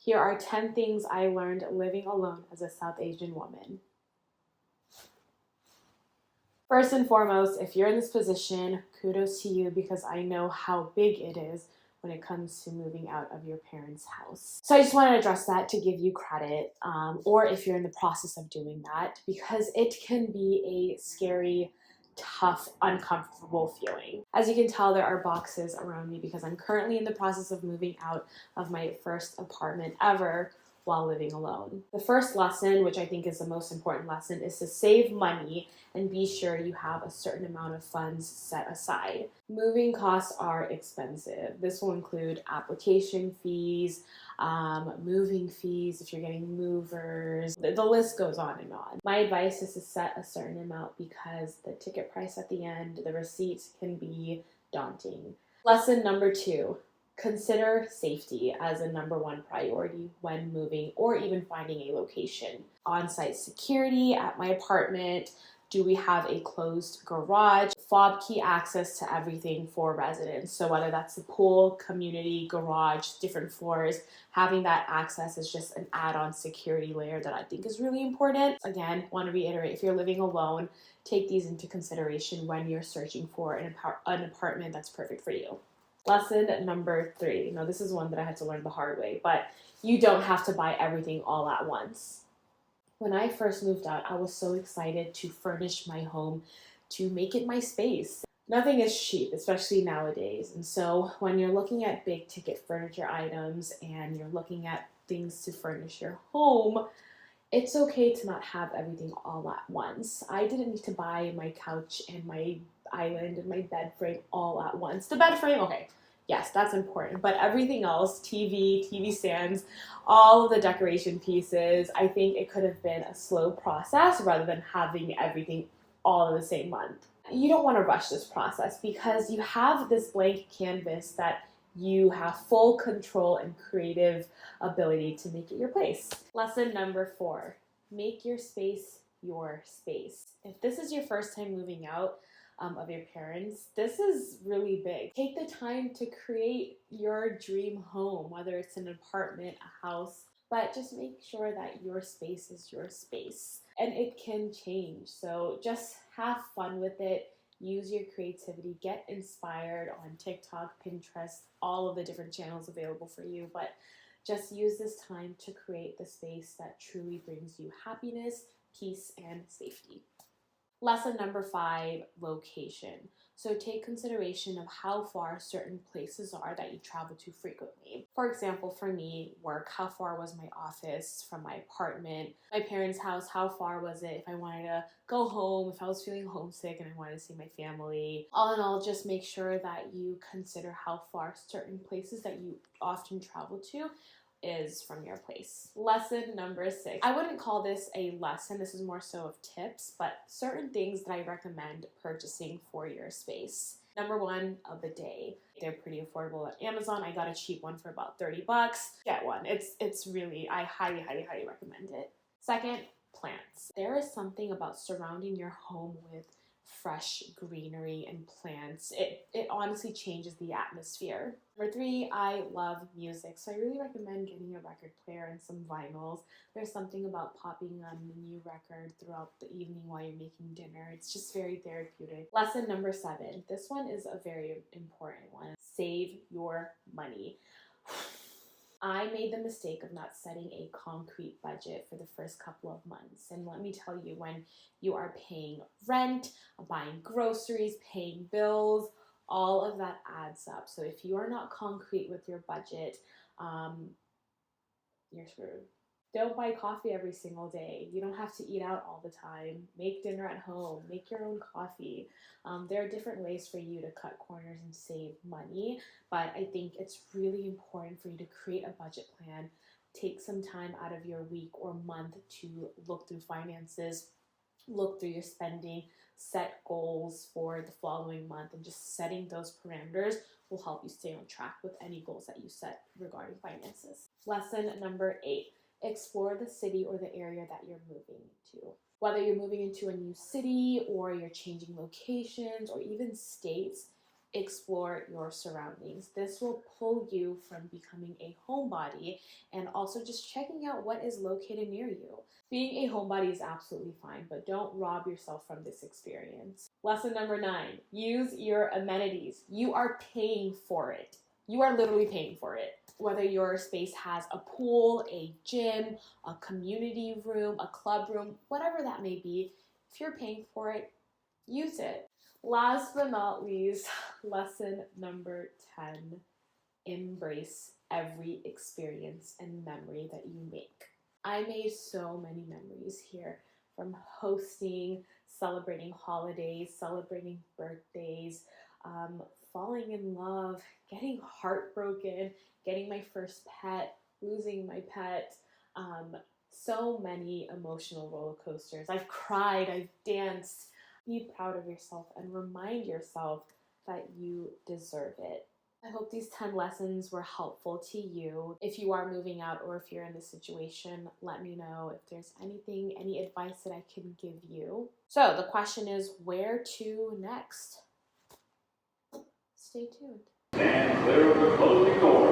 Here are 10 things I learned living alone as a South Asian woman. First and foremost, if you're in this position, kudos to you because I know how big it is when it comes to moving out of your parents' house. So I just want to address that to give you credit, or if you're in the process of doing that, because it can be a scary, tough, uncomfortable feeling. As you can tell, there are boxes around me because I'm currently in the process of moving out of my first apartment ever while living alone. The first lesson, which I think is the most important lesson, is to save money and be sure you have a certain amount of funds set aside. Moving costs are expensive. This will include application fees, moving fees if you're getting movers. The list goes on and on. My advice is to set a certain amount because the ticket price at the end, the receipts can be daunting. Lesson number 2. Consider safety as a number 1 priority when moving or even finding a location. On-site security at my apartment. Do we have a closed garage? Fob key access to everything for residents. So whether that's the pool, community, garage, different floors, having that access is just an add-on security layer that I think is really important. Again, want to reiterate, if you're living alone, take these into consideration when you're searching for an apartment that's perfect for you. Lesson number 3. Now, this is one that I had to learn the hard way, but you don't have to buy everything all at once. When I first moved out, I was so excited to furnish my home, to make it my space. Nothing is cheap, especially nowadays. And so when you're looking at big ticket furniture items and you're looking at things to furnish your home, it's okay to not have everything all at once. I didn't need to buy my couch and my island and my bed frame all at once. The bed frame, okay, yes, that's important. But everything else, TV stands, all of the decoration pieces, I think it could have been a slow process rather than having everything all in the same month. You don't want to rush this process because you have this blank canvas that you have full control and creative ability to make it your place. Lesson number 4, make your space your space. If this is your first time moving out of your parents, this is really big. Take the time to create your dream home, whether it's an apartment, a house, but just make sure that your space is your space. And it can change, so just have fun with it. Use your creativity, get inspired on TikTok, Pinterest, all of the different channels available for you, but just use this time to create the space that truly brings you happiness, peace, and safety. Lesson number 5, location. So take consideration of how far certain places are that you travel to frequently. For example, for me, work, how far was my office from my apartment? My parents' house, how far was it if I wanted to go home, if I was feeling homesick and I wanted to see my family? All in all, just make sure that you consider how far certain places that you often travel to is from your place. Lesson number 6. I wouldn't call this a lesson, this is more so of tips, but certain things that I recommend purchasing for your space. Number 1, a bidet. They're pretty affordable at Amazon. I got a cheap one for about $30. Get one. It's really, I highly recommend it. Second, plants. There is something about surrounding your home with fresh greenery and plants. It honestly changes the atmosphere. Number 3, I love music, so I really recommend getting a record player and some vinyls. There's something about popping on a new record throughout the evening while you're making dinner. It's just very therapeutic. Lesson number 7. This one is a very important one. Save your money. I made the mistake of not setting a concrete budget for the first couple of months. And let me tell you, when you are paying rent, buying groceries, paying bills, all of that adds up. So if you are not concrete with your budget, you're screwed. Don't buy coffee every single day. You don't have to eat out all the time. Make dinner at home. Make your own coffee. There are different ways for you to cut corners and save money, but I think it's really important for you to create a budget plan. Take some time out of your week or month to look through finances, look through your spending, set goals for the following month, and just setting those parameters will help you stay on track with any goals that you set regarding finances. Lesson number 8. Explore the city or the area that you're moving to. Whether you're moving into a new city or you're changing locations or even states, explore your surroundings. This will pull you from becoming a homebody and also just checking out what is located near you. Being a homebody is absolutely fine, but don't rob yourself from this experience. Lesson number 9, use your amenities. You are paying for it. You are literally paying for it. Whether your space has a pool, a gym, a community room, a club room, whatever that may be, if you're paying for it, use it. Last but not least, lesson number 10, embrace every experience and memory that you make. I made so many memories here, from hosting, celebrating holidays, celebrating birthdays, falling in love, getting heartbroken, getting my first pet, losing my pet, so many emotional roller coasters. I've cried, I've danced. Be proud of yourself and remind yourself that you deserve it. I hope these 10 lessons were helpful to you. If you are moving out or if you're in this situation, let me know if there's anything, any advice that I can give you. So the question is, where to next? Stay tuned. Stand clear of the closing door.